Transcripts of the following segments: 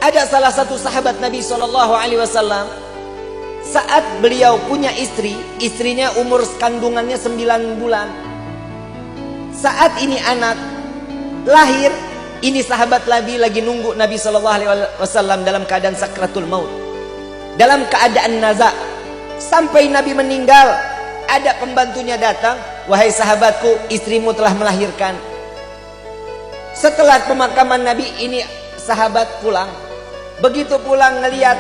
Ada salah satu sahabat Nabi SAW, saat beliau punya istri, istrinya umur kandungannya 9 bulan. Saat ini anak lahir, ini sahabat Nabi lagi nunggu Nabi SAW dalam keadaan sakratul maut, dalam keadaan naza. Sampai Nabi meninggal, ada pembantunya datang, "Wahai sahabatku, istrimu telah melahirkan." Setelah pemakaman Nabi, ini sahabat pulang. Begitu pulang ngelihat,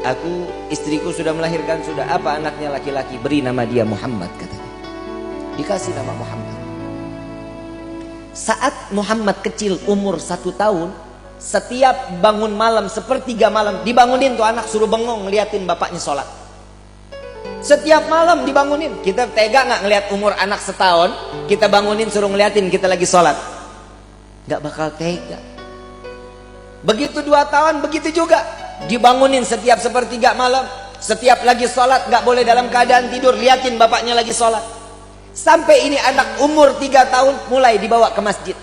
"Aku, istriku sudah melahirkan, sudah. Apa anaknya laki-laki? Beri nama dia Muhammad," katanya. Dikasih nama Muhammad. Saat Muhammad kecil umur 1 tahun, setiap bangun malam, sepertiga malam, dibangunin tuh anak, suruh bengong ngeliatin bapaknya sholat. Setiap malam dibangunin. Kita tega gak ngeliat umur anak setahun, kita bangunin suruh ngeliatin kita lagi sholat? Gak bakal tega. Begitu 2 tahun, begitu juga. Dibangunin setiap sepertiga malam, setiap lagi sholat, gak boleh dalam keadaan tidur, liatin bapaknya lagi sholat. Sampai ini anak umur 3 tahun mulai dibawa ke masjid,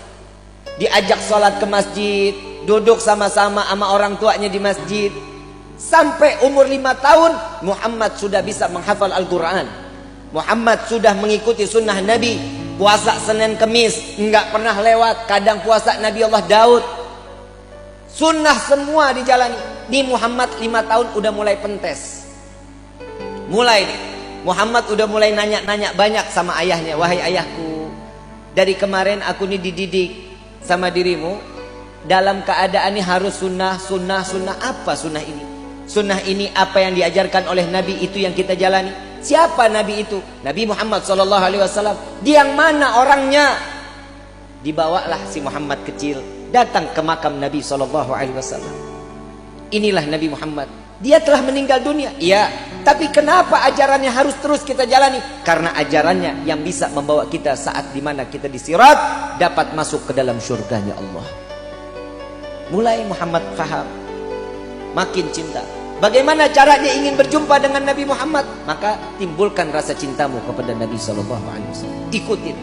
diajak sholat ke masjid, duduk sama-sama sama orang tuanya di masjid. Sampai umur 5 tahun Muhammad sudah bisa menghafal Al-Quran. Muhammad sudah mengikuti sunnah Nabi. Puasa Senin Kemis enggak pernah lewat. Kadang puasa Nabi Allah Daud. Sunnah semua dijalani. Di Muhammad 5 tahun udah mulai pentes. Mulai nih, Muhammad udah mulai nanya-nanya banyak sama ayahnya. "Wahai ayahku, dari kemarin aku nih dididik sama dirimu, dalam keadaan ini harus sunnah. Apa sunnah ini? Sunnah ini apa yang diajarkan oleh Nabi, itu yang kita jalani." Siapa Nabi itu? Nabi Muhammad SAW. Dia yang mana orangnya? Dibawalah si Muhammad kecil datang ke makam Nabi SAW. Inilah Nabi Muhammad. Dia telah meninggal dunia, iya. Tapi kenapa ajarannya harus terus kita jalani? Karena ajarannya yang bisa membawa kita saat dimana kita di sirat dapat masuk ke dalam surganya Allah. Mulai Muhammad faham, makin cinta. Bagaimana caranya ingin berjumpa dengan Nabi Muhammad? Maka timbulkan rasa cintamu kepada Nabi SAW. Ikutin,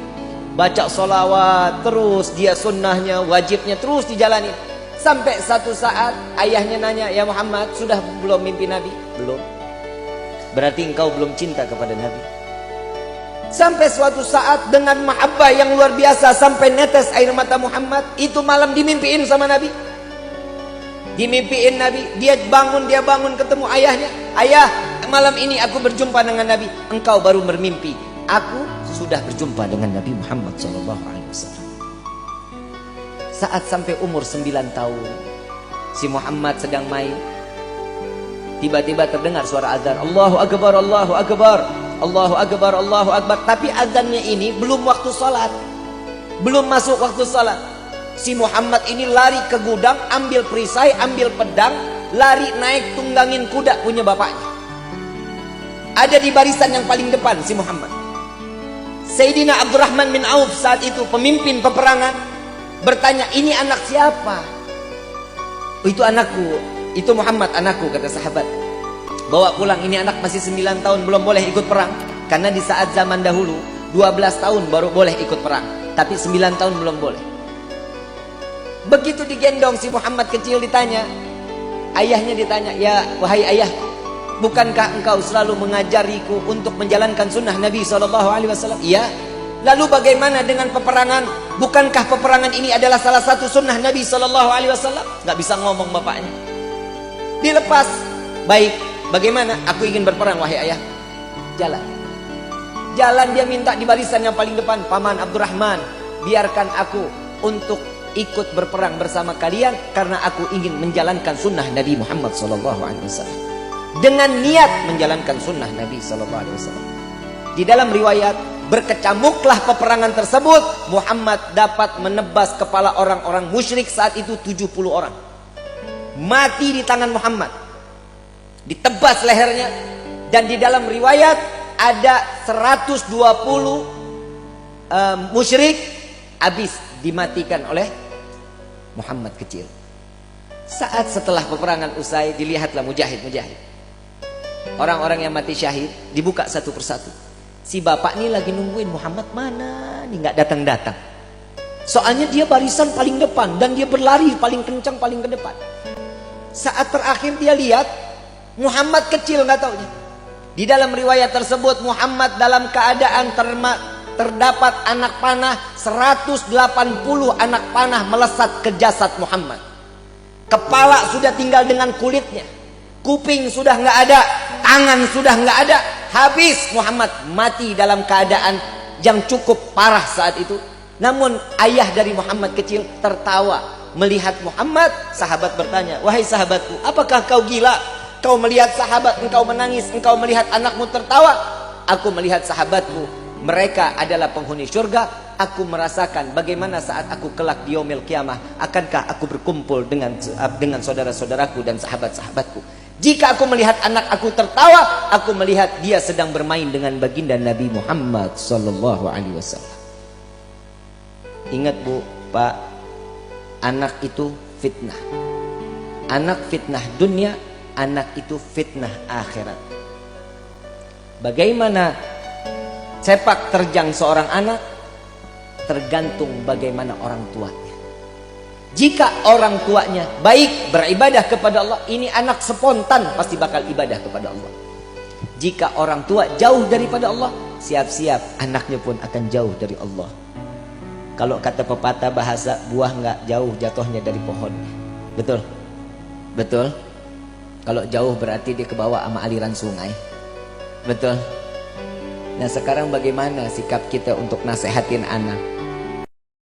baca sholawat terus, dia sunnahnya, wajibnya terus dijalani. Sampai satu saat ayahnya nanya, "Ya Muhammad, sudah belum mimpi Nabi?" "Belum." "Berarti engkau belum cinta kepada Nabi." Sampai suatu saat dengan mahabbah yang luar biasa, sampai netes air mata Muhammad. Itu malam dimimpiin sama Nabi. Dimimpiin Nabi, dia bangun ketemu ayahnya. "Ayah, malam ini aku berjumpa dengan Nabi." "Engkau baru bermimpi, aku sudah berjumpa dengan Nabi Muhammad SAW." Saat sampai umur 9 tahun, si Muhammad sedang main. Tiba-tiba terdengar suara azan, "Allahu Akbar, Allahu Akbar, Allahu Akbar, Allahu Akbar." Tapi azannya ini belum waktu sholat, belum masuk waktu sholat. Si Muhammad ini lari ke gudang, ambil perisai, ambil pedang, lari naik tunggangin kuda punya bapaknya. Ada di barisan yang paling depan si Muhammad. Sayyidina Abdurrahman bin Auf saat itu pemimpin peperangan, bertanya, "Ini anak siapa?" "Oh, itu anakku, itu Muhammad anakku," kata sahabat. "Bawa pulang, ini anak masih 9 tahun, belum boleh ikut perang." Karena di saat zaman dahulu 12 tahun baru boleh ikut perang, tapi 9 tahun belum boleh. Begitu digendong si Muhammad kecil, ditanya, ayahnya ditanya, "Ya wahai ayah, bukankah engkau selalu mengajariku untuk menjalankan sunnah Nabi SAW?" "Iya." "Lalu bagaimana dengan peperangan? Bukankah peperangan ini adalah salah satu sunnah Nabi SAW?" Gak bisa ngomong bapaknya. Dilepas. "Baik, bagaimana? Aku ingin berperang wahai ayah." Jalan. Jalan dia minta di barisan yang paling depan, "Paman Abdurrahman, biarkan aku untuk ikut berperang bersama kalian karena aku ingin menjalankan sunnah Nabi Muhammad SAW." Dengan niat menjalankan sunnah Nabi SAW. Di dalam riwayat, berkecamuklah peperangan tersebut. Muhammad dapat menebas kepala orang-orang musyrik saat itu 70 orang. Mati di tangan Muhammad. Ditebas lehernya. Dan di dalam riwayat ada 120 musyrik habis dimatikan oleh Muhammad kecil. Saat setelah peperangan usai, dilihatlah mujahid-mujahid. Orang-orang yang mati syahid dibuka satu persatu. Si bapak ini lagi nungguin Muhammad mana nih, nggak datang-datang. Soalnya dia barisan paling depan dan dia berlari paling kencang paling ke depan. Saat terakhir dia lihat Muhammad kecil, nggak taunya. Di dalam riwayat tersebut Muhammad dalam keadaan terdapat anak panah 180 anak panah melesat ke jasad Muhammad. Kepala sudah tinggal dengan kulitnya, kuping sudah nggak ada, tangan sudah nggak ada, habis Muhammad mati dalam keadaan yang cukup parah saat itu. Namun ayah dari Muhammad kecil tertawa melihat Muhammad. Sahabat bertanya, wahai sahabatku, apakah kau gila? Kau melihat sahabat engkau menangis, engkau melihat anakmu tertawa. Aku melihat sahabatku, mereka adalah penghuni surga. Aku merasakan bagaimana saat aku kelak di yaumil qiyamah, akankah aku berkumpul dengan saudara-saudaraku dan sahabat-sahabatku. Jika aku melihat anak aku tertawa, aku melihat dia sedang bermain dengan baginda Nabi Muhammad sallallahu alaihi wasallam. Ingat Bu, Pak, anak itu fitnah. Anak fitnah dunia, anak itu fitnah akhirat. Bagaimana sepak terjang seorang anak tergantung bagaimana orang tuanya. Jika orang tuanya baik beribadah kepada Allah, ini anak spontan pasti bakal ibadah kepada Allah. Jika orang tua jauh daripada Allah, siap-siap anaknya pun akan jauh dari Allah. Kalau kata pepatah bahasa, buah nggak jauh jatuhnya dari pohonnya. Betul? Betul? Kalau jauh berarti dia kebawa sama aliran sungai. Betul? Nah sekarang bagaimana sikap kita untuk nasehatin anak?